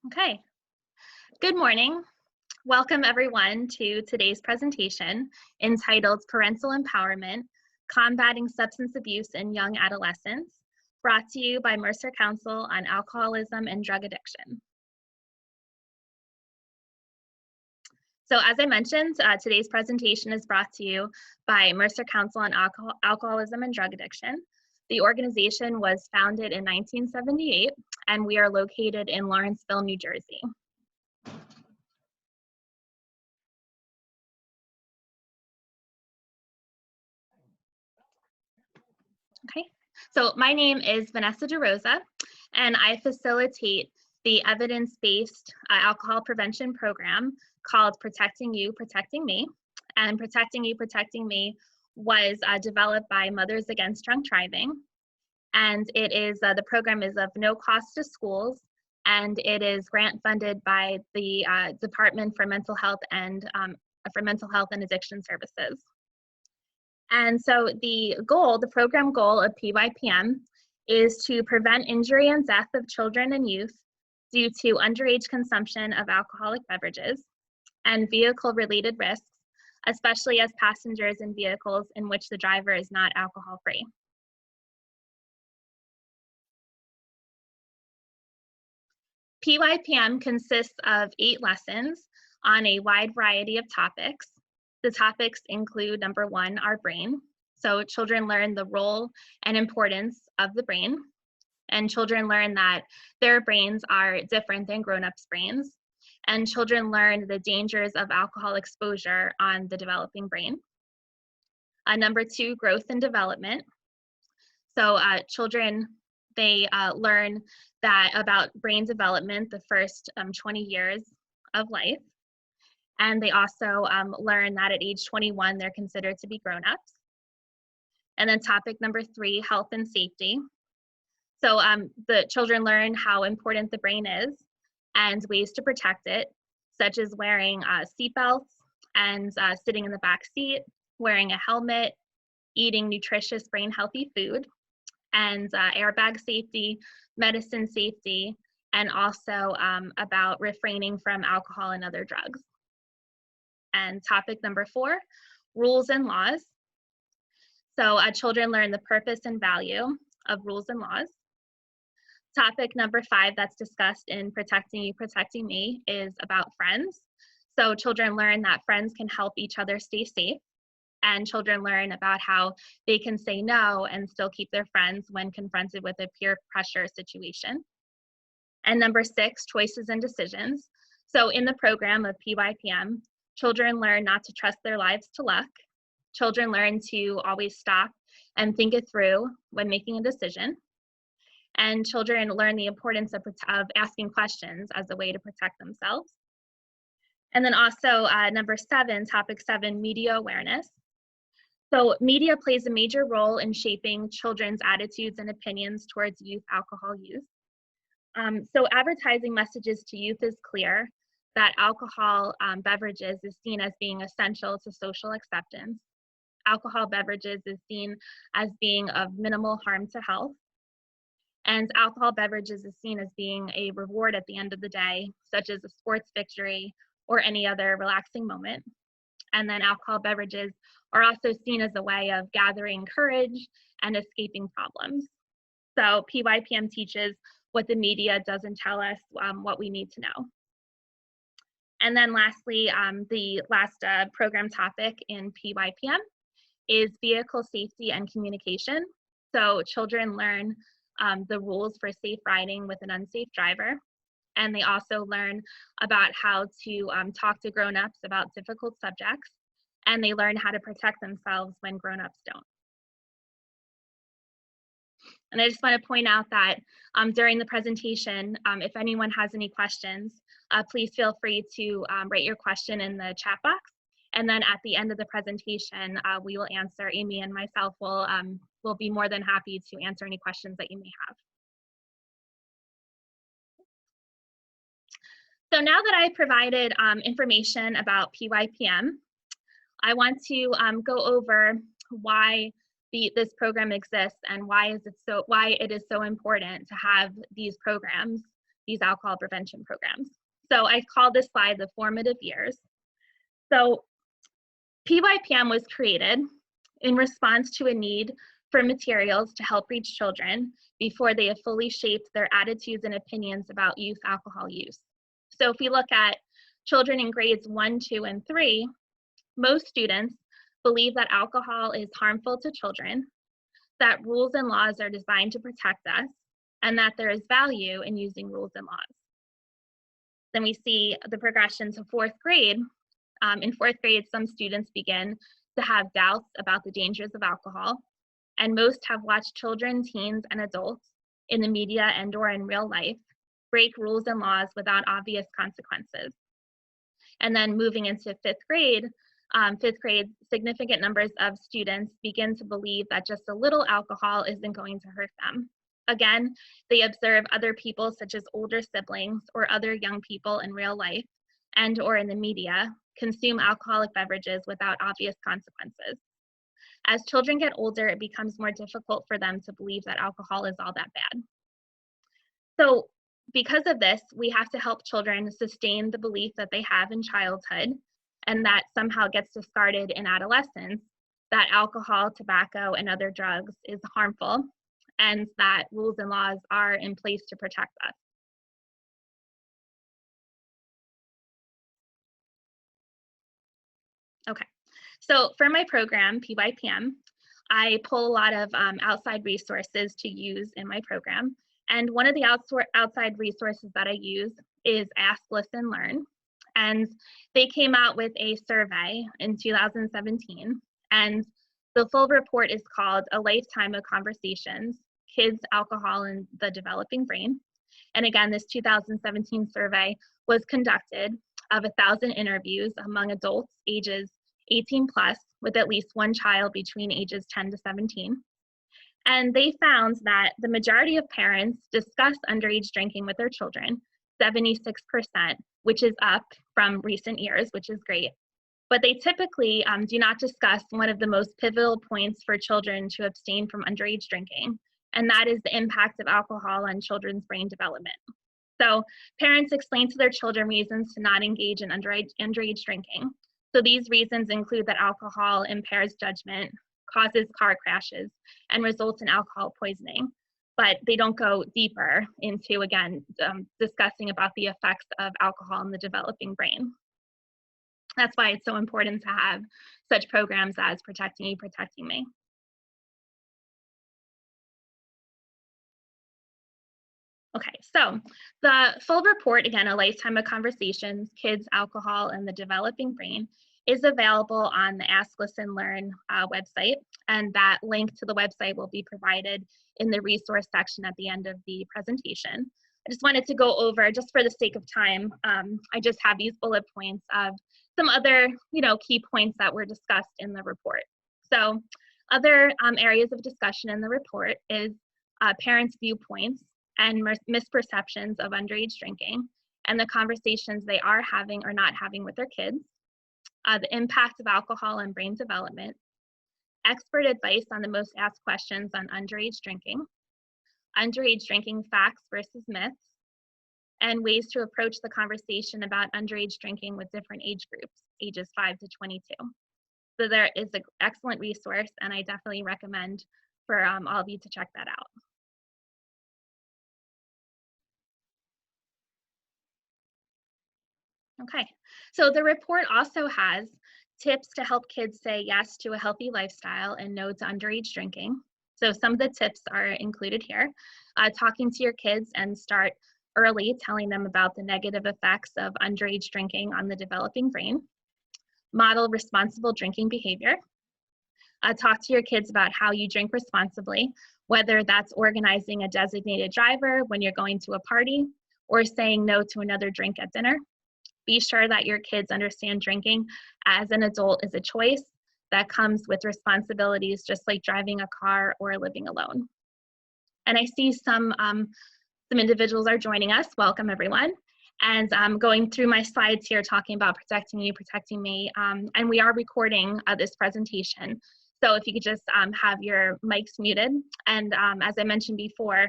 Okay, good morning. Welcome everyone to today's presentation entitled Parental Empowerment, Combating Substance Abuse in Young Adolescents, brought to you by Mercer Council on Alcoholism and Drug Addiction. So as I mentioned, today's presentation is brought to you by Mercer Council on Alcoholism and Drug Addiction. The organization was founded in 1978, and we are located in Lawrenceville, New Jersey. Okay, so my name is Vanessa DeRosa, and I facilitate the evidence-based alcohol prevention program called Protecting You, Protecting Me. And Protecting You, Protecting Me was developed by Mothers Against Drunk Driving. And it is the program is of no cost to schools, and it is grant funded by the Department for Mental Health and Addiction Services. And so the program goal of PYPM is to prevent injury and death of children and youth due to underage consumption of alcoholic beverages and vehicle-related risks, especially as passengers in vehicles in which the driver is not alcohol-free. PYPM consists of 8 lessons on a wide variety of topics. The topics include, number 1, our brain. So children learn the role and importance of the brain, and children learn that their brains are different than grown-ups' brains, and children learn the dangers of alcohol exposure on the developing brain. Number 2, growth and development. So children, they learn that about brain development the first 20 years of life. And they also learn that at age 21, they're considered to be grown-ups. And then topic number 3, health and safety. So the children learn how important the brain is and ways to protect it, such as wearing seatbelts and sitting in the back seat, wearing a helmet, eating nutritious brain-healthy food, and airbag safety, medicine safety, and also about refraining from alcohol and other drugs. And topic number 4, rules and laws. So children learn the purpose and value of rules and laws. Topic number 5 that's discussed in Protecting You, Protecting Me is about friends. So children learn that friends can help each other stay safe, and children learn about how they can say no and still keep their friends when confronted with a peer pressure situation. And number 6, choices and decisions. So in the program of PYPM, children learn not to trust their lives to luck. Children learn to always stop and think it through when making a decision. And children learn the importance of asking questions as a way to protect themselves. And then also number 7, topic 7, media awareness. So media plays a major role in shaping children's attitudes and opinions towards youth alcohol use. So advertising messages to youth is clear that alcohol beverages is seen as being essential to social acceptance. Alcohol beverages is seen as being of minimal harm to health. And alcohol beverages is seen as being a reward at the end of the day, such as a sports victory or any other relaxing moment. And then alcohol beverages are also seen as a way of gathering courage and escaping problems. So PYPM teaches what the media doesn't tell us what we need to know. And then lastly, the last program topic in PYPM is vehicle safety and communication. So children learn the rules for safe riding with an unsafe driver. And they also learn about how to talk to grown-ups about difficult subjects. And they learn how to protect themselves when grown-ups don't. And I just want to point out that during the presentation, if anyone has any questions, please feel free to write your question in the chat box. And then at the end of the presentation, we will answer. Amy and myself will be more than happy to answer any questions that you may have. So now that I provided information about PYPM, I want to go over why this program exists and why it is so important to have these programs these alcohol prevention programs. So I call this slide the formative years. So PYPM was created in response to a need for materials to help reach children before they have fully shaped their attitudes and opinions about youth alcohol use. So if we look at children in grades 1, 2, and 3, most students believe that alcohol is harmful to children, that rules and laws are designed to protect us, and that there is value in using rules and laws. Then we see the progression to 4th grade. In 4th grade, some students begin to have doubts about the dangers of alcohol, and most have watched children, teens, and adults in the media and/or in real life break rules and laws without obvious consequences. And then moving into 5th grade, significant numbers of students begin to believe that just a little alcohol isn't going to hurt them. Again, they observe other people, such as older siblings or other young people in real life and/or in the media, consume alcoholic beverages without obvious consequences. As children get older, it becomes more difficult for them to believe that alcohol is all that bad. So because of this, we have to help children sustain the belief that they have in childhood and that somehow gets discarded in adolescence, that alcohol, tobacco, and other drugs is harmful, and that rules and laws are in place to protect us. Okay, so for my program, PYPM, I pull a lot of outside resources to use in my program. And one of the outside resources that I use is Ask, Listen, Learn. And they came out with a survey in 2017. And the full report is called A Lifetime of Conversations, Kids, Alcohol, and the Developing Brain. And again, this 2017 survey was conducted of 1,000 interviews among adults ages 18 plus with at least one child between ages 10 to 17. And they found that the majority of parents discuss underage drinking with their children, 76%, which is up from recent years, which is great. But they typically do not discuss one of the most pivotal points for children to abstain from underage drinking, and that is the impact of alcohol on children's brain development. So parents explain to their children reasons to not engage in underage drinking. So these reasons include that alcohol impairs judgment, causes car crashes, and results in alcohol poisoning. But they don't go deeper into, again, discussing about the effects of alcohol on the developing brain. That's why it's so important to have such programs as Protecting You, Protecting Me. Okay, so the full report, again, A Lifetime of Conversations, Kids, Alcohol, and the Developing Brain, is available on the Ask, Listen, Learn website, and that link to the website will be provided in the resource section at the end of the presentation. I just wanted to go over, just for the sake of time, I just have these bullet points of some other, key points that were discussed in the report. So other areas of discussion in the report is parents' viewpoints and misperceptions of underage drinking and the conversations they are having or not having with their kids, the impact of alcohol on brain development, expert advice on the most asked questions on underage drinking drinking facts versus myths, and ways to approach the conversation about underage drinking with different age groups, ages 5 to 22. So there is an excellent resource, and I definitely recommend for all of you to check that out. Okay, so the report also has tips to help kids say yes to a healthy lifestyle and no to underage drinking. So some of the tips are included here. Talking to your kids and start early, telling them about the negative effects of underage drinking on the developing brain. Model responsible drinking behavior. Talk to your kids about how you drink responsibly, whether that's organizing a designated driver when you're going to a party or saying no to another drink at dinner. Be sure that your kids understand drinking as an adult is a choice that comes with responsibilities, just like driving a car or living alone. And I see some individuals are joining us. Welcome, everyone. And I'm going through my slides here talking about Protecting You, Protecting Me. And we are recording this presentation. So if you could just have your mics muted. And as I mentioned before,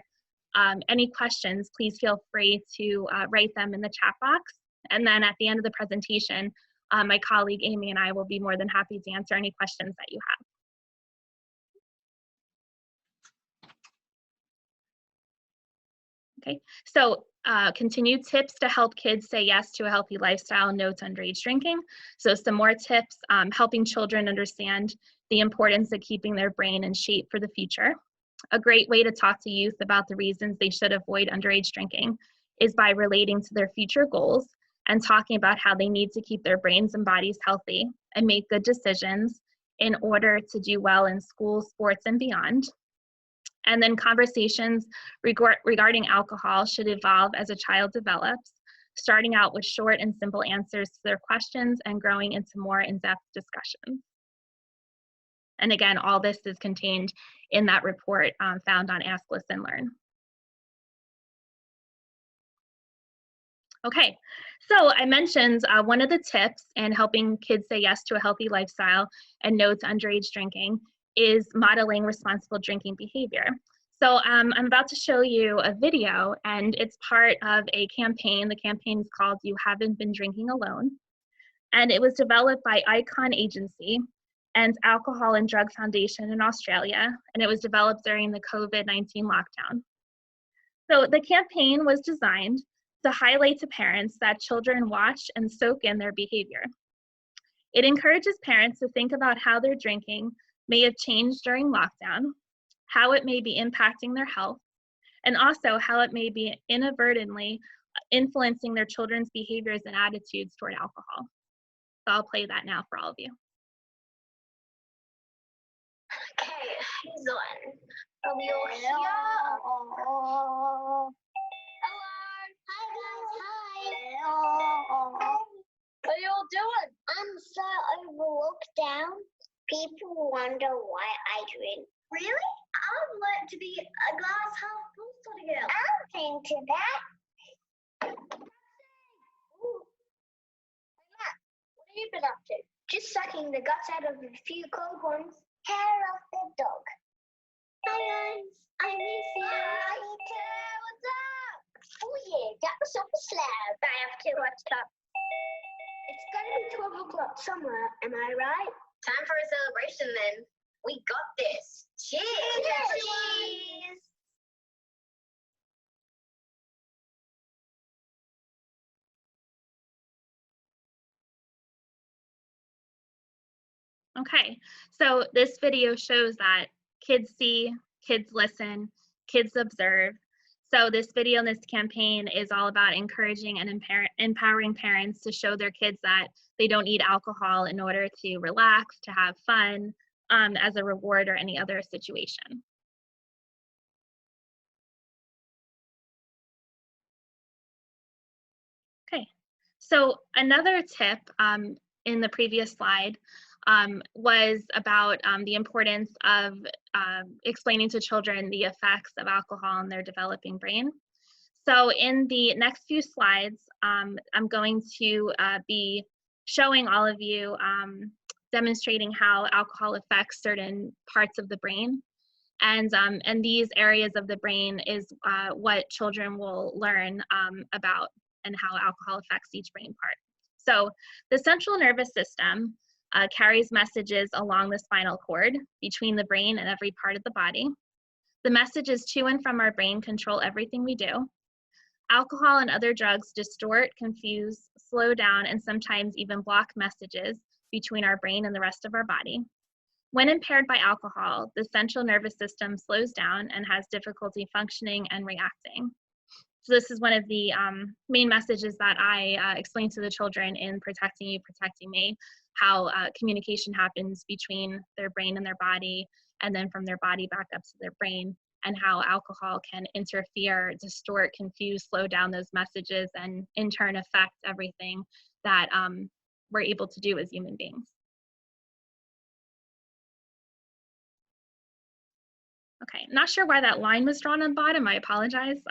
Any questions, please feel free to write them in the chat box. And then at the end of the presentation, my colleague Amy and I will be more than happy to answer any questions that you have. Okay, so continued tips to help kids say yes to a healthy lifestyle, no to underage drinking. So some more tips, helping children understand the importance of keeping their brain in shape for the future. A great way to talk to youth about the reasons they should avoid underage drinking is by relating to their future goals and talking about how they need to keep their brains and bodies healthy and make good decisions in order to do well in school, sports, and beyond. And then conversations regarding alcohol should evolve as a child develops, starting out with short and simple answers to their questions and growing into more in-depth discussions. And again, all this is contained in that report found on Ask, Listen, Learn. Okay, so I mentioned one of the tips in helping kids say yes to a healthy lifestyle and no to underage drinking is modeling responsible drinking behavior. So I'm about to show you a video, and it's part of a campaign. The campaign is called You Haven't Been Drinking Alone, and it was developed by Icon Agency and Alcohol and Drug Foundation in Australia, and it was developed during the COVID-19 lockdown. So the campaign was designed to highlight to parents that children watch and soak in their behavior. It encourages parents to think about how their drinking may have changed during lockdown, how it may be impacting their health, and also how it may be inadvertently influencing their children's behaviors and attitudes toward alcohol. So I'll play that now for all of you. Okay, here's the one. You're here. Hello. Hi guys. Hi. Hello. What are you all doing? I'm so over lockdown. People wonder why I drink. Really? I'd like to be a glass half full sort of girl. I'm into that. Ooh. Hey Matt, what have you been up to? Just sucking the guts out of a few cold ones. Hair off the dog. Hi guys, I miss you. I me too. What's up? Oh yeah, that was off a slab. I have to watch that. It's gonna be 12 o'clock somewhere, am I right? Time for a celebration then. We got this. Cheers! Cheers! Okay, so this video shows that kids see, kids listen, kids observe. So this video and this campaign is all about encouraging and empowering parents to show their kids that they don't need alcohol in order to relax, to have fun, as a reward or any other situation. Okay, so another tip in the previous slide was about the importance of explaining to children the effects of alcohol on their developing brain. So in the next few slides, I'm going to be showing all of you demonstrating how alcohol affects certain parts of the brain. And these areas of the brain is what children will learn about and how alcohol affects each brain part. So the central nervous system carries messages along the spinal cord between the brain and every part of the body. The messages to and from our brain control everything we do. Alcohol and other drugs distort, confuse, slow down, and sometimes even block messages between our brain and the rest of our body. When impaired by alcohol, the central nervous system slows down and has difficulty functioning and reacting. So this is one of the main messages that I explain to the children in Protecting You, Protecting Me, how communication happens between their brain and their body, and then from their body back up to their brain, and how alcohol can interfere, distort, confuse, slow down those messages, and in turn affect everything that we're able to do as human beings. Okay, not sure why that line was drawn on bottom, I apologize.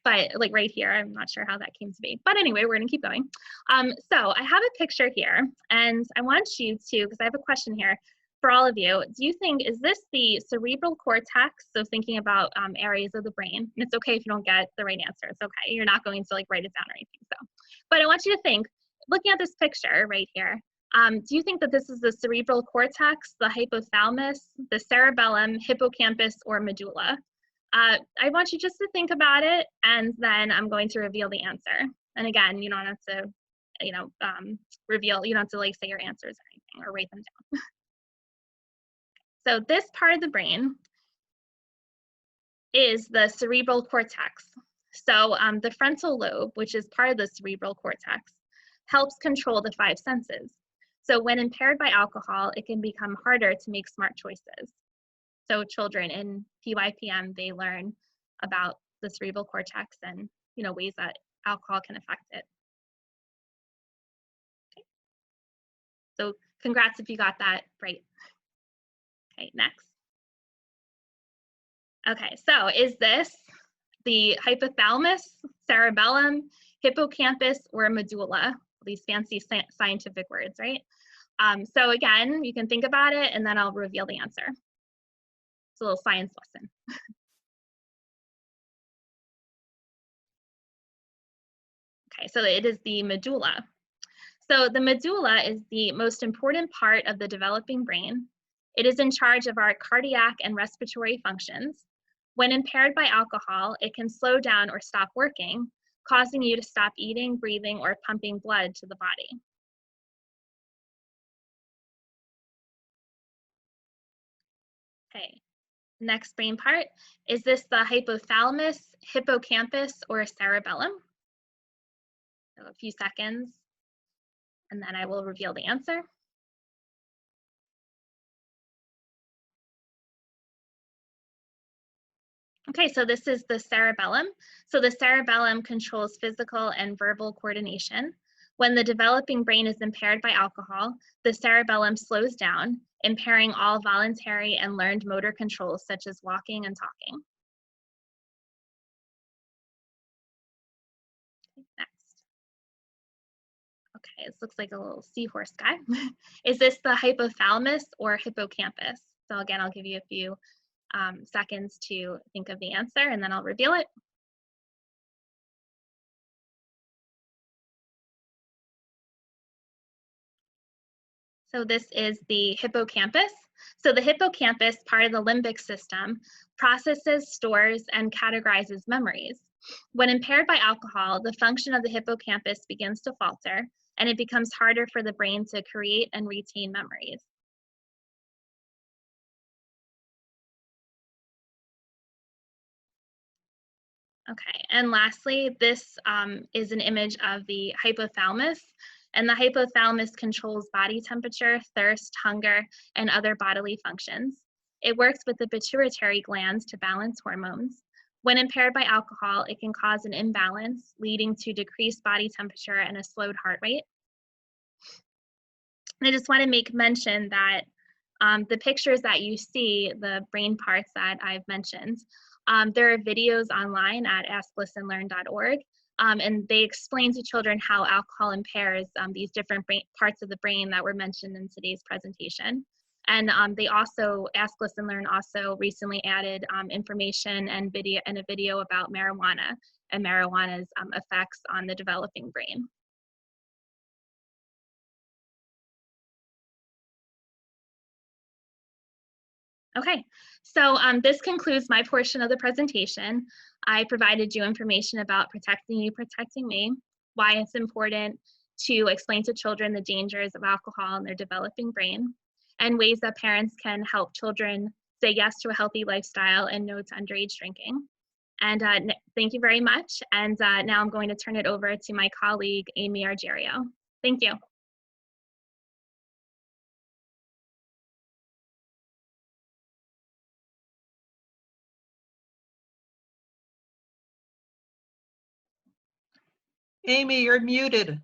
But like right here, I'm not sure how that came to be. But anyway, we're gonna keep going. So I have a picture here, and I want you to, because I have a question here, for all of you, do you think, is this the cerebral cortex? So thinking about areas of the brain, and it's okay if you don't get the right answer. It's okay. You're not going to like write it down or anything. So, but I want you to think, looking at this picture right here, do you think that this is the cerebral cortex, the hypothalamus, the cerebellum, hippocampus, or medulla? I want you just to think about it, and then I'm going to reveal the answer. And again, you don't have to, reveal, you don't have to like say your answers or anything or write them down. So this part of the brain is the cerebral cortex. So the frontal lobe, which is part of the cerebral cortex, helps control the 5 senses. So when impaired by alcohol, it can become harder to make smart choices. So children in PYPM, they learn about the cerebral cortex and ways that alcohol can affect it. Okay. So congrats if you got that right. Okay, next. Okay, so is this the hypothalamus, cerebellum, hippocampus, or medulla? These fancy scientific words, right? So again, you can think about it and then I'll reveal the answer. It's a little science lesson. Okay, so it is the medulla. So the medulla is the most important part of the developing brain. It is in charge of our cardiac and respiratory functions. When impaired by alcohol, it can slow down or stop working, causing you to stop eating, breathing, or pumping blood to the body. Okay, next brain part. Is this the hypothalamus, hippocampus, or cerebellum? So a few seconds, and then I will reveal the answer. Okay, so this is the cerebellum. So the cerebellum controls physical and verbal coordination. When the developing brain is impaired by alcohol, the cerebellum slows down, impairing all voluntary and learned motor controls such as walking and talking. Okay, next. Okay, this looks like a little seahorse guy. Is this the hypothalamus or hippocampus? So again, I'll give you a few seconds to think of the answer and then I'll reveal it. So this is the hippocampus. So the hippocampus, part of the limbic system, processes, stores, and categorizes memories. When impaired by alcohol, the function of the hippocampus begins to falter, and it becomes harder for the brain to create and retain memories. Okay, and lastly, this is an image of the hypothalamus. And the hypothalamus controls body temperature, thirst, hunger, and other bodily functions. It works with the pituitary glands to balance hormones. When impaired by alcohol, it can cause an imbalance, leading to decreased body temperature and a slowed heart rate. And I just want to make mention that the pictures that you see, the brain parts that I've mentioned, there are videos online at asklistenlearn.org, and they explain to children how alcohol impairs these different parts of the brain that were mentioned in today's presentation. And they also, Ask, Listen, Learn also recently added information and a video about marijuana and marijuana's effects on the developing brain. Okay, so this concludes my portion of the presentation. I provided you information about protecting you, protecting me, why it's important to explain to children the dangers of alcohol in their developing brain, and ways that parents can help children say yes to a healthy lifestyle and no to underage drinking. And thank you very much. And now I'm going to turn it over to my colleague, Amy Argerio. Thank you. Amy, you're muted.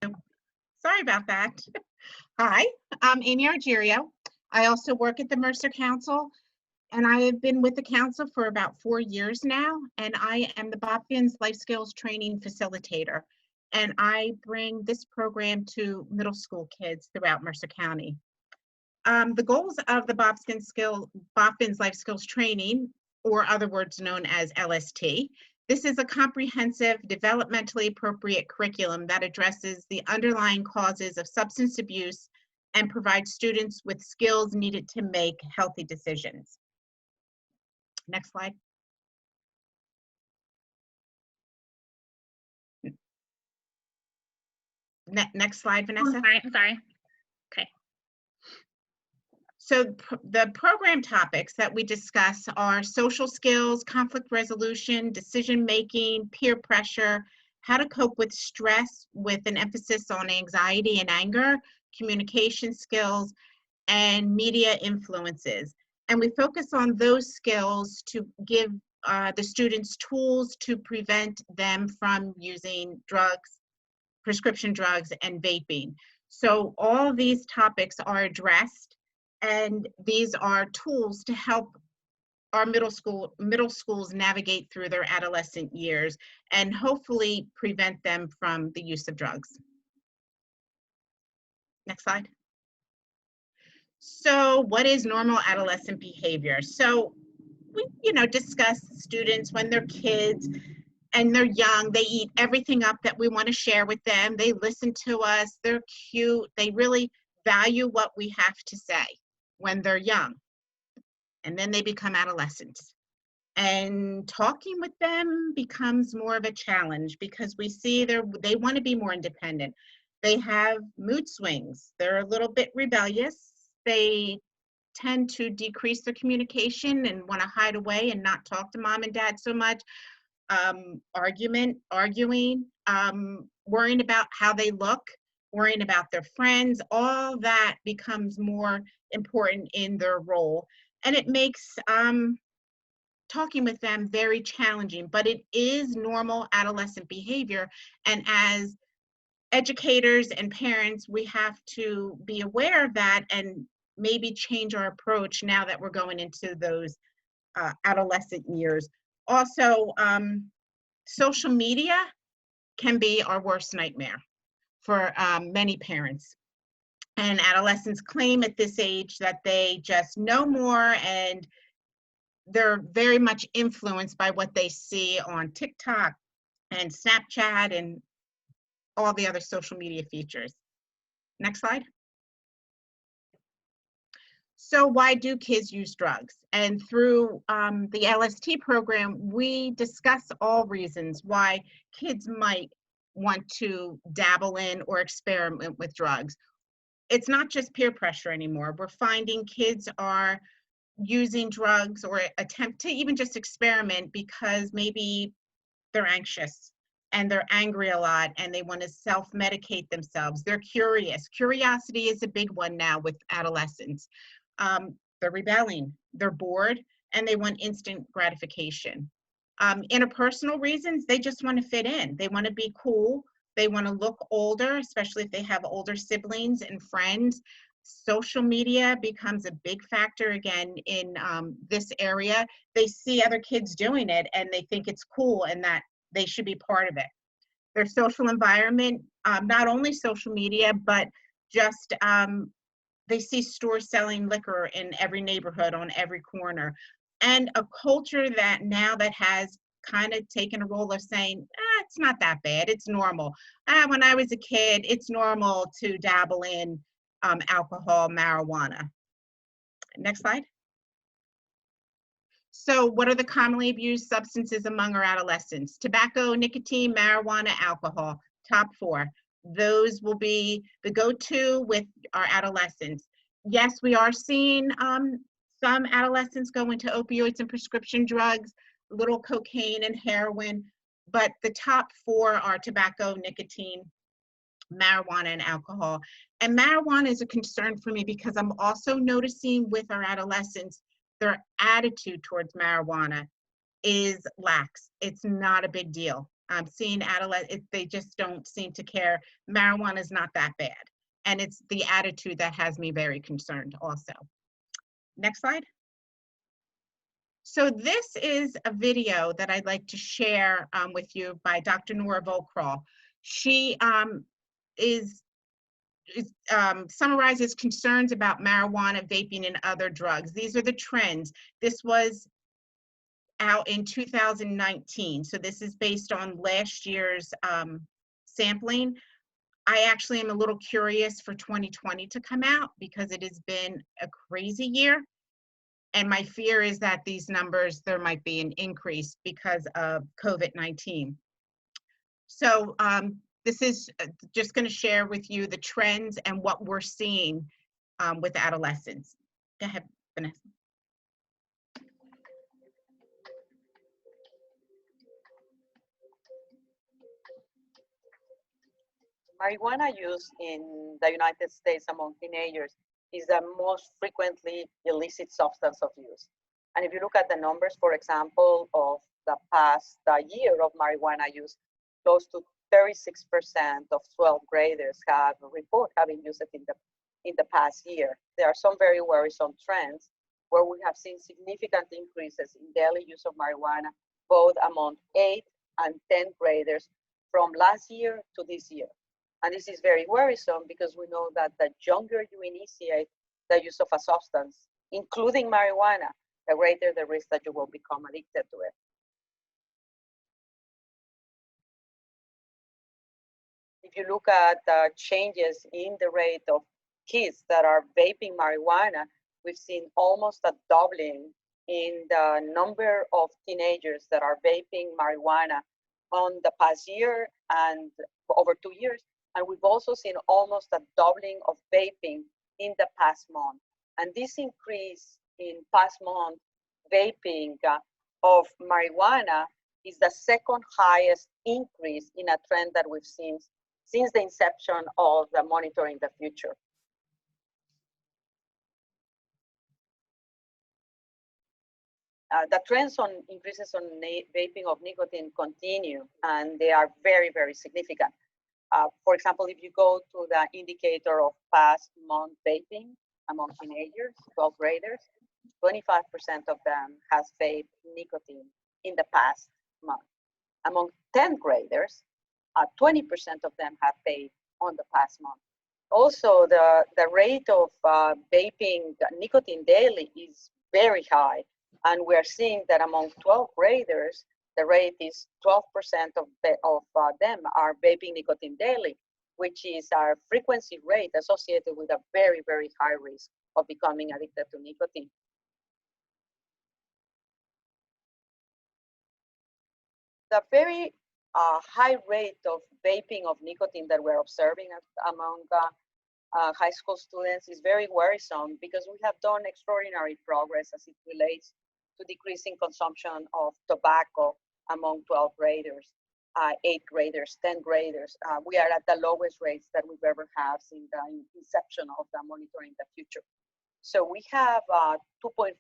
Sorry about that. Hi, I'm Amy Argerio. I also work at the Mercer Council, and I have been with the council for about 4 years now, and I am the Bopkins Life Skills Training Facilitator. and I bring this program to middle school kids throughout Mercer County. The goals of the Boffins Life Skills Training, or other words known as LST. This is a comprehensive, developmentally appropriate curriculum that addresses the underlying causes of substance abuse and provides students with skills needed to make healthy decisions. Next slide. Next slide, Vanessa. I'm sorry. Okay. So the program topics that we discuss are social skills, conflict resolution, decision-making, peer pressure, how to cope with stress with an emphasis on anxiety and anger, communication skills, and media influences. And we focus on those skills to give the students tools to prevent them from using drugs, prescription drugs, and vaping. So all of these topics are addressed, and these are tools to help our middle schools navigate through their adolescent years and hopefully prevent them from the use of drugs. Next slide. So what is normal adolescent behavior? So we, discuss students when they're kids and they're young, they eat everything up that we want to share with them. They listen to us, they're cute, they really value what we have to say when they're young. And then they become adolescents. And talking with them becomes more of a challenge because we see they want to be more independent. They have mood swings. They're a little bit rebellious. They tend to decrease their communication and want to hide away and not talk to mom and dad so much. Arguing, worrying about how they look, worrying about their friends, all that becomes more important in their role. And it makes talking with them very challenging, but it is normal adolescent behavior. And as educators and parents, we have to be aware of that and maybe change our approach now that we're going into those adolescent years. Also, social media can be our worst nightmare for many parents. And adolescents claim at this age that they just know more, and they're very much influenced by what they see on TikTok and Snapchat and all the other social media features. Next slide. So why do kids use drugs? And through the LST program, we discuss all reasons why kids might want to dabble in or experiment with drugs. It's not just peer pressure anymore. We're finding kids are using drugs or attempt to even just experiment because maybe they're anxious and they're angry a lot and they want to self-medicate themselves. They're curious. Curiosity is a big one now with adolescents. They're rebelling, they're bored, and they want instant gratification. Interpersonal reasons, they just want to fit in. They want to be cool. They want to look older, especially if they have older siblings and friends. Social media becomes a big factor again in this area. They see other kids doing it and they think it's cool and that they should be part of it. Their social environment, not only social media, but just they see stores selling liquor in every neighborhood on every corner. And a culture that now that has kind of taken a role of saying, it's not that bad, it's normal. When I was a kid, it's normal to dabble in alcohol, marijuana. Next slide. So what are the commonly abused substances among our adolescents? Tobacco, nicotine, marijuana, alcohol, top 4. Those will be the go-to with our adolescents. Yes, we are seeing some adolescents go into opioids and prescription drugs, little cocaine and heroin, but the top 4 are tobacco, nicotine, marijuana, and alcohol. And marijuana is a concern for me because I'm also noticing with our adolescents, their attitude towards marijuana is lax. It's not a big deal. I'm seeing adolescents, they just don't seem to care. Marijuana is not that bad. And it's the attitude that has me very concerned also. Next slide. So this is a video that I'd like to share with you by Dr. Nora Volkral. She summarizes concerns about marijuana, vaping, and other drugs. These are the trends. This was out in 2019, so this is based on last year's sampling. I actually am a little curious for 2020 to come out because it has been a crazy year. And my fear is that these numbers, there might be an increase because of COVID-19. So this is just going to share with you the trends and what we're seeing with adolescents. Go ahead, Vanessa. Marijuana use in the United States among teenagers is the most frequently illicit substance of use. And if you look at the numbers, for example, of the past year of marijuana use, close to 36% of 12th graders have report having used it in the past year. There are some very worrisome trends where we have seen significant increases in daily use of marijuana, both among 8th and 10th graders from last year to this year. And this is very worrisome because we know that the younger you initiate the use of a substance, including marijuana, the greater the risk that you will become addicted to it. If you look at the changes in the rate of kids that are vaping marijuana, we've seen almost a doubling in the number of teenagers that are vaping marijuana on the past year and over 2 years. And we've also seen almost a doubling of vaping in the past month. And this increase in past month vaping of marijuana is the second highest increase in a trend that we've seen since the inception of the Monitoring the Future. The trends on increases on vaping of nicotine continue, and they are very, very significant. For example, if you go to the indicator of past month vaping among teenagers, 12th graders, 25% of them has vaped nicotine in the past month. Among 10th graders, 20% of them have vaped on the past month. Also, the rate of vaping nicotine daily is very high. And we're seeing that among 12th graders, the rate is 12% of them are vaping nicotine daily, which is our frequency rate associated with a very, very high risk of becoming addicted to nicotine. The very high rate of vaping of nicotine that we're observing among high school students is very worrisome because we have done extraordinary progress as it relates to decreasing consumption of tobacco among 12th graders, 8th graders, 10th graders. We are at the lowest rates that we've ever had since the inception of the Monitoring the Future. So we have 2.4%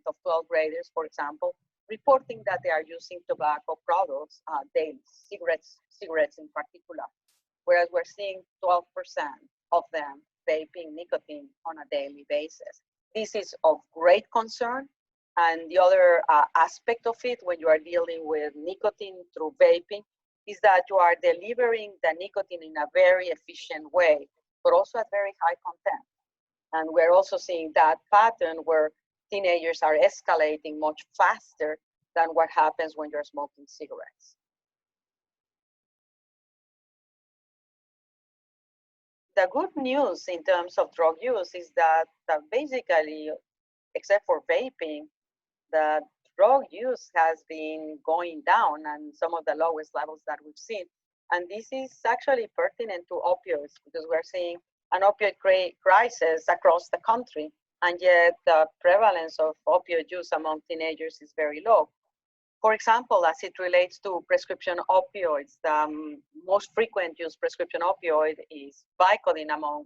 of 12th graders, for example, reporting that they are using tobacco products daily, cigarettes in particular, whereas we're seeing 12% of them vaping nicotine on a daily basis. This is of great concern. And the other aspect of it when you are dealing with nicotine through vaping is that you are delivering the nicotine in a very efficient way, but also at very high content. And we're also seeing that pattern where teenagers are escalating much faster than what happens when you're smoking cigarettes. The good news in terms of drug use is that basically, except for vaping, the drug use has been going down and some of the lowest levels that we've seen. And this is actually pertinent to opioids because we're seeing an opioid crisis across the country, and yet the prevalence of opioid use among teenagers is very low. For example, as it relates to prescription opioids, the most frequent used prescription opioid is Vicodin among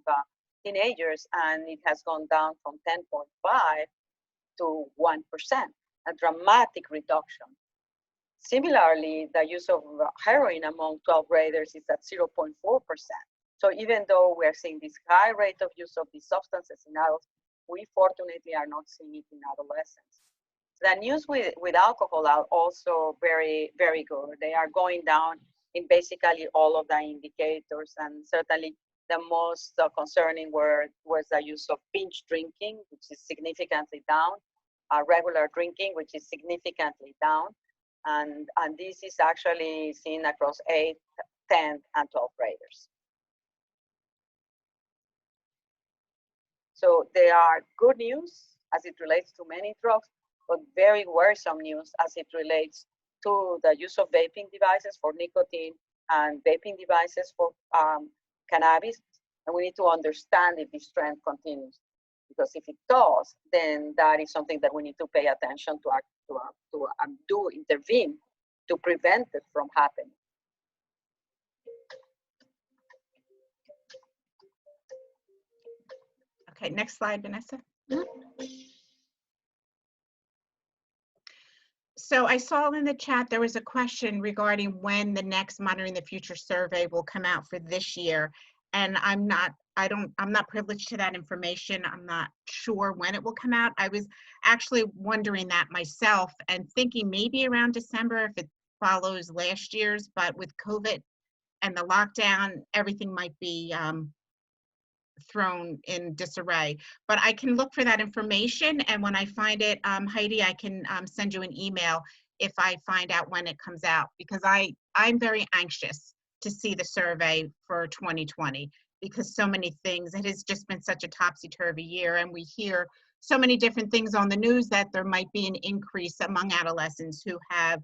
teenagers, and it has gone down from 10.5 to 1%, a dramatic reduction. Similarly, the use of heroin among 12th graders is at 0.4%. So even though we're seeing this high rate of use of these substances in adults, we fortunately are not seeing it in adolescents. The news with alcohol are also very, very good. They are going down in basically all of the indicators, and certainly the most concerning was the use of binge drinking, which is significantly down, regular drinking, which is significantly down, and this is actually seen across 8th, 10th, and 12th graders. So there are good news as it relates to many drugs, but very worrisome news as it relates to the use of vaping devices for nicotine and vaping devices for cannabis. And we need to understand if this trend continues, because if it does, then that is something that we need to pay attention to intervene to prevent it from happening. Okay, next slide, Vanessa. So I saw in the chat there was a question regarding when the next Monitoring the Future survey will come out for this year, and I'm not privileged to that information. I'm not sure when it will come out. I was actually wondering that myself and thinking maybe around December if it follows last year's, but with COVID and the lockdown, everything might be thrown in disarray. But I can look for that information, and when I find it, Heidi, I can send you an email if I find out when it comes out, because I'm very anxious to see the survey for 2020, because so many things, it has just been such a topsy-turvy year, and we hear so many different things on the news that there might be an increase among adolescents who have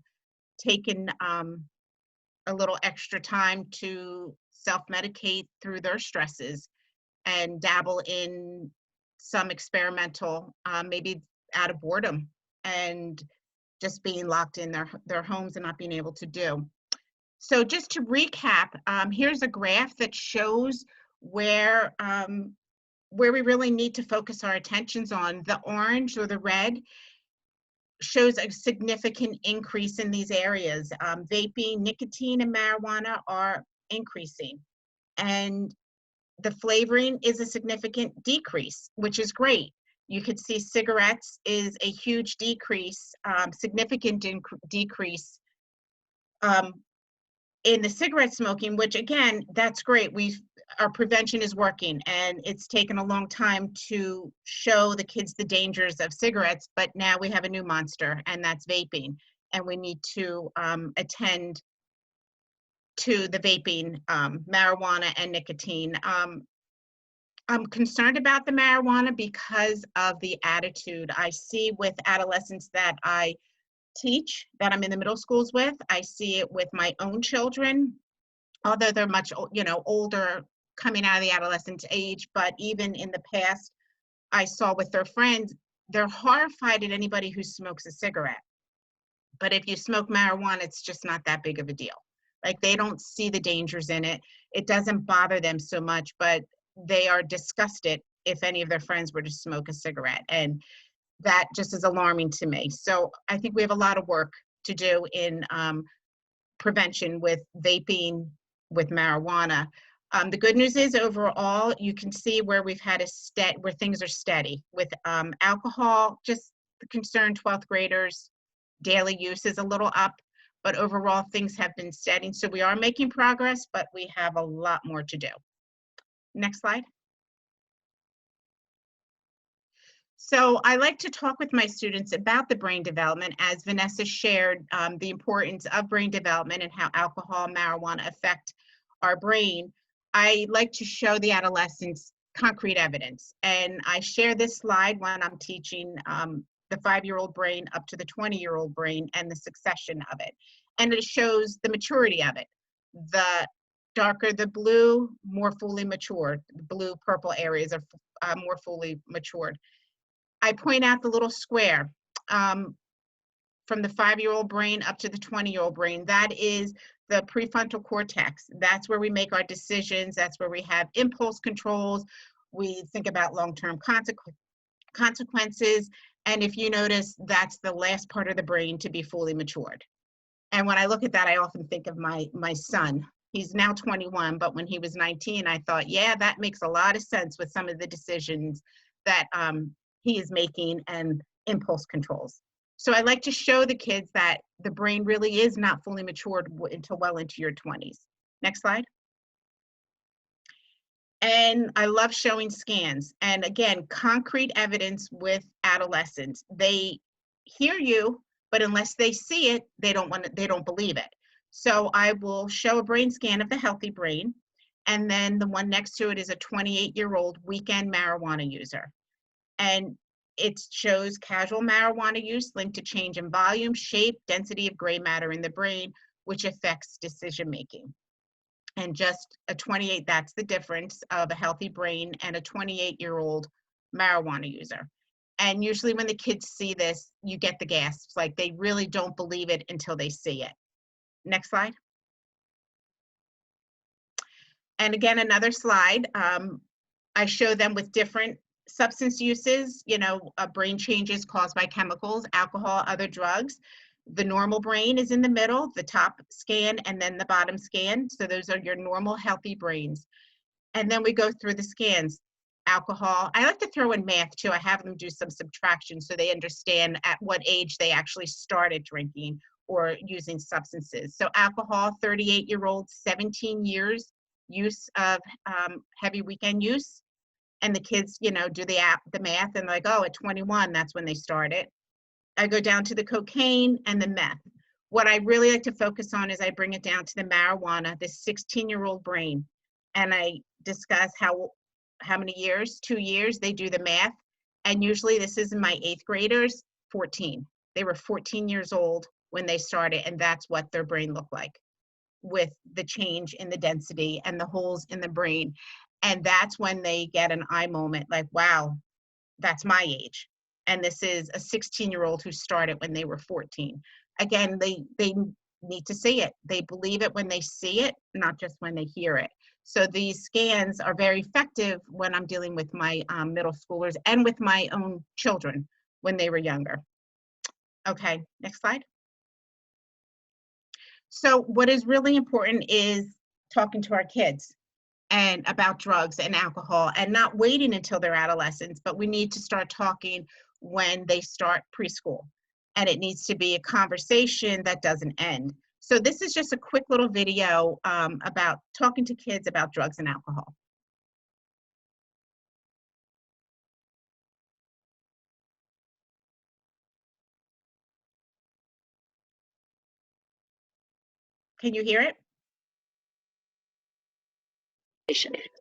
taken a little extra time to self-medicate through their stresses and dabble in some experimental, maybe out of boredom and just being locked in their homes and not being able to do. So just to recap, here's a graph that shows where we really need to focus our attentions on. The orange or the red shows a significant increase in these areas. Vaping, nicotine, and marijuana are increasing. And the flavoring is a significant decrease, which is great. You could see cigarettes is a huge decrease, significant decrease in the cigarette smoking, which again, that's great. Our prevention is working, and it's taken a long time to show the kids the dangers of cigarettes, but now we have a new monster, and that's vaping, and we need to attend to the vaping, marijuana, and nicotine. I'm concerned about the marijuana because of the attitude I see with adolescents that I teach, that I'm in the middle schools with. I see it with my own children, although they're much, older, coming out of the adolescent age, but even in the past, I saw with their friends, they're horrified at anybody who smokes a cigarette. But if you smoke marijuana, it's just not that big of a deal. Like, they don't see the dangers in it. It doesn't bother them so much, but they are disgusted if any of their friends were to smoke a cigarette. And that just is alarming to me. So I think we have a lot of work to do in prevention with vaping, with marijuana. The good news is overall, you can see where we've had where things are steady. With alcohol, just the concerned 12th graders, daily use is a little up, but overall things have been steady. So we are making progress, but we have a lot more to do. Next slide. So I like to talk with my students about the brain development, as Vanessa shared the importance of brain development and how alcohol and marijuana affect our brain. I like to show the adolescents concrete evidence. And I share this slide when I'm teaching the 5-year-old brain up to the 20-year-old brain and the succession of it. And it shows the maturity of it. The darker the blue, more fully matured. The blue purple areas are more fully matured. I point out the little square from the 5-year-old brain up to the 20-year-old brain. That is the prefrontal cortex. That's where we make our decisions. That's where we have impulse controls. We think about long-term consequences. And if you notice, that's the last part of the brain to be fully matured. And when I look at that, I often think of my son. He's now 21, but when he was 19, I thought, yeah, that makes a lot of sense with some of the decisions that he is making and impulse controls. So I like to show the kids that the brain really is not fully matured until well into your 20s. Next slide. And I love showing scans. And again, concrete evidence with adolescents. They hear you, but unless they see it, they don't believe it. So I will show a brain scan of the healthy brain. And then the one next to it is a 28-year-old weekend marijuana user. And it shows casual marijuana use linked to change in volume, shape, density of gray matter in the brain, which affects decision making. And just a 28, that's the difference of a healthy brain and a 28-year-old marijuana user. And usually when the kids see this, you get the gasps, like they really don't believe it until they see it. Next slide. And again, another slide. I show them with different substance uses, brain changes caused by chemicals, alcohol, other drugs. The normal brain is in the middle, the top scan, and then the bottom scan. So those are your normal, healthy brains. And then we go through the scans. Alcohol. I like to throw in math too. I have them do some subtraction so they understand at what age they actually started drinking or using substances. So alcohol, 38-year-old, 17 years use of heavy weekend use. And the kids, do the math and like, oh, at 21, that's when they started. I go down to the cocaine and the meth. What I really like to focus on is I bring it down to the marijuana, this 16-year-old brain. And I discuss how many years, 2 years, they do the math. And usually this is in my 8th graders, 14. They were 14 years old when they started, and that's what their brain looked like with the change in the density and the holes in the brain. And that's when they get an eye moment, like, wow, that's my age. And this is a 16-year-old who started when they were 14. Again, they need to see it. They believe it when they see it, not just when they hear it. So these scans are very effective when I'm dealing with my middle schoolers and with my own children when they were younger. Okay, next slide. So what is really important is talking to our kids and about drugs and alcohol, and not waiting until they're adolescents, but we need to start talking when they start preschool. And it needs to be a conversation that doesn't end. So this is just a quick little video about talking to kids about drugs and alcohol. Can you hear it?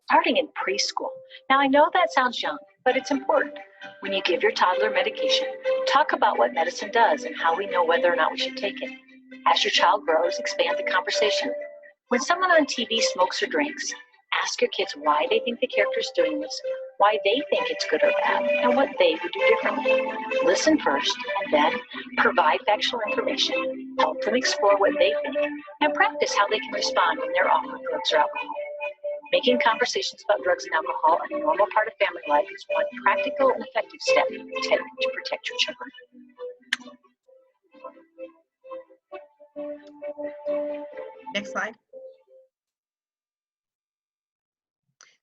Starting in preschool. Now, I know that sounds young, but it's important. When you give your toddler medication, talk about what medicine does and how we know whether or not we should take it. As your child grows, expand the conversation. When someone on TV smokes or drinks, ask your kids why they think the character's doing this, why they think it's good or bad, and what they would do differently. Listen first, and then provide factual information, help them explore what they think, and practice how they can respond when they're offered drugs or alcohol. Making conversations about drugs and alcohol a normal part of family life is one practical and effective step you can take to protect your children. Next slide.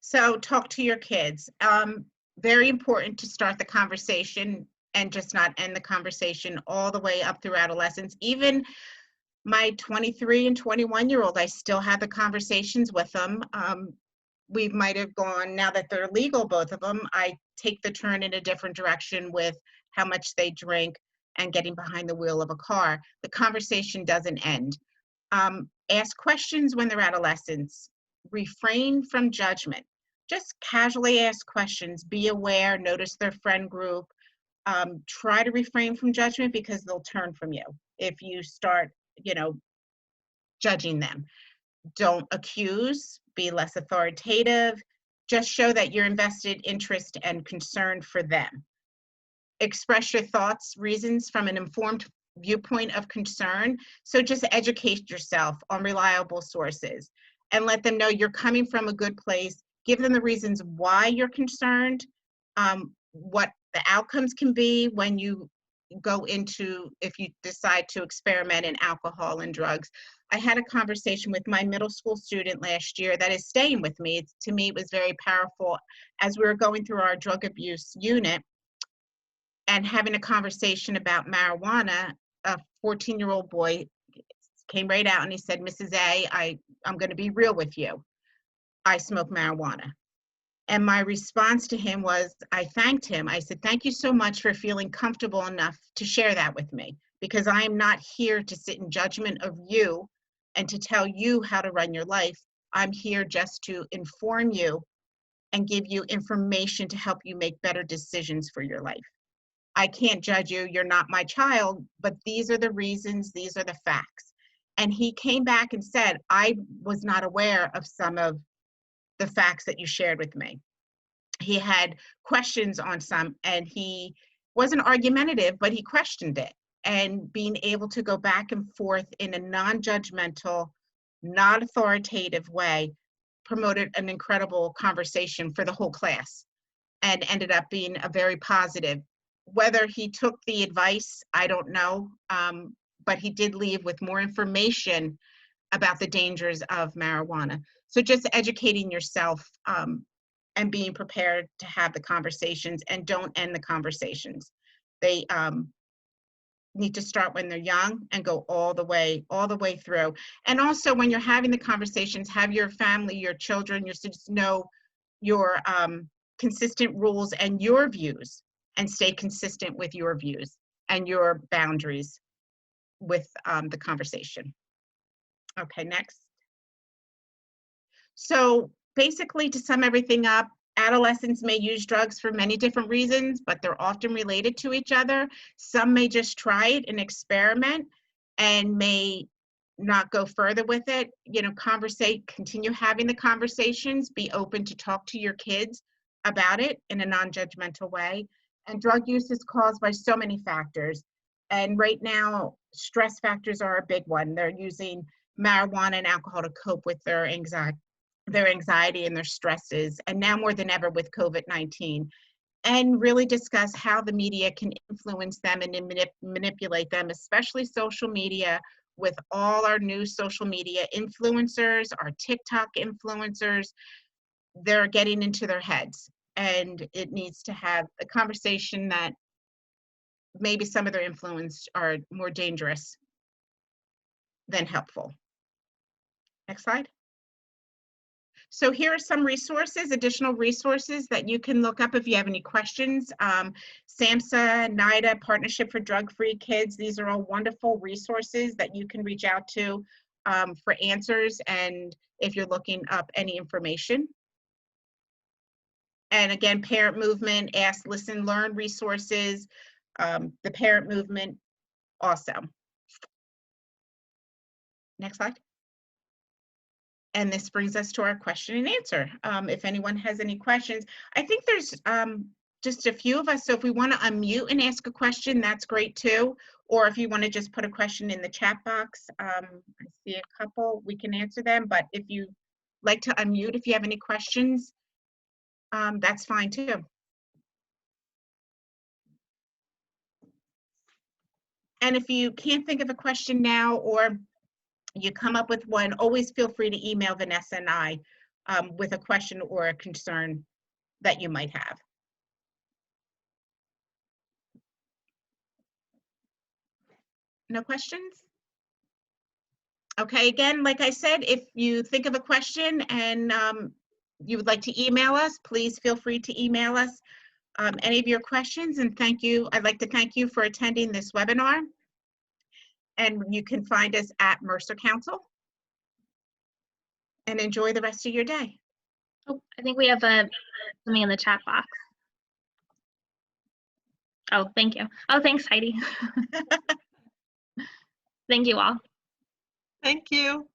So talk to your kids. Very important to start the conversation and just not end the conversation all the way up through adolescence. Even my 23 and 21-year-old, I still have the conversations with them. We might have gone, now that they're legal, both of them, I take the turn in a different direction with how much they drink and getting behind the wheel of a car. The conversation doesn't end. Ask questions when they're adolescents. Refrain from judgment. Just casually ask questions. Be aware, notice their friend group. Try to refrain from judgment because they'll turn from you if you start, judging them. Don't accuse, be less authoritative. Just show that you're invested interest and concern for them. Express your thoughts, reasons from an informed viewpoint of concern. So just educate yourself on reliable sources and let them know you're coming from a good place. Give them the reasons why you're concerned, what the outcomes can be when you go into, if you decide to experiment in alcohol and drugs. I had a conversation with my middle school student last year that is staying with me. To me, it was very powerful as we were going through our drug abuse unit. and having a conversation about marijuana, a 14-year-old boy came right out and he said, Mrs. A, I'm going to be real with you. I smoke marijuana. And my response to him was, I thanked him. I said, thank you so much for feeling comfortable enough to share that with me, because I am not here to sit in judgment of you and to tell you how to run your life. I'm here just to inform you and give you information to help you make better decisions for your life. I can't judge you. You're not my child, but these are the reasons, these are the facts. And he came back and said, I was not aware of some of the facts that you shared with me. He had questions on some, and he wasn't argumentative, but he questioned it. And being able to go back and forth in a non-judgmental, not authoritative way promoted an incredible conversation for the whole class and ended up being a very positive. Whether he took the advice, I don't know, but he did leave with more information about the dangers of marijuana. So just educating yourself and being prepared to have the conversations, and don't end the conversations. They need to start when they're young and go all the way through. And also when you're having the conversations, have your family, your children, your students know your consistent rules and your views, and stay consistent with your views and your boundaries with the conversation. Okay, next. So basically, to sum everything up, adolescents may use drugs for many different reasons, but they're often related to each other. Some may just try it and experiment and may not go further with it. You know, continue having the conversations, be open to talk to your kids about it in a non-judgmental way. And drug use is caused by so many factors. And right now, stress factors are a big one. They're using marijuana and alcohol to cope with their anxiety and their stresses, and now more than ever with COVID-19, and really discuss how the media can influence them and manipulate them, especially social media, with all our new social media influencers, our TikTok influencers. They're getting into their heads, and it needs to have a conversation that maybe some of their influence are more dangerous than helpful. Next slide. So here are some resources, additional resources that you can look up if you have any questions. SAMHSA, NIDA, Partnership for Drug-Free Kids. These are all wonderful resources that you can reach out to for answers, and if you're looking up any information. And again, Parent Movement, Ask, Listen, Learn resources, the Parent Movement also. Next slide. And this brings us to our question and answer. If anyone has any questions, I think there's just a few of us, so if we want to unmute and ask a question, that's great too. Or if you want to just put a question in the chat box, I see a couple, we can answer them. But if you like to unmute, if you have any questions, that's fine too. And if you can't think of a question now, or you come up with one, always feel free to email Vanessa and I with a question or a concern that you might have. No questions? Okay, again, like I said, if you think of a question and you would like to email us, please feel free to email us any of your questions, and thank you. I'd like to thank you for attending this webinar, and you can find us at Mercer Council, and enjoy the rest of your day. Oh, I think we have something in the chat box. Oh, thank you. Oh, thanks, Heidi. Thank you all. Thank you.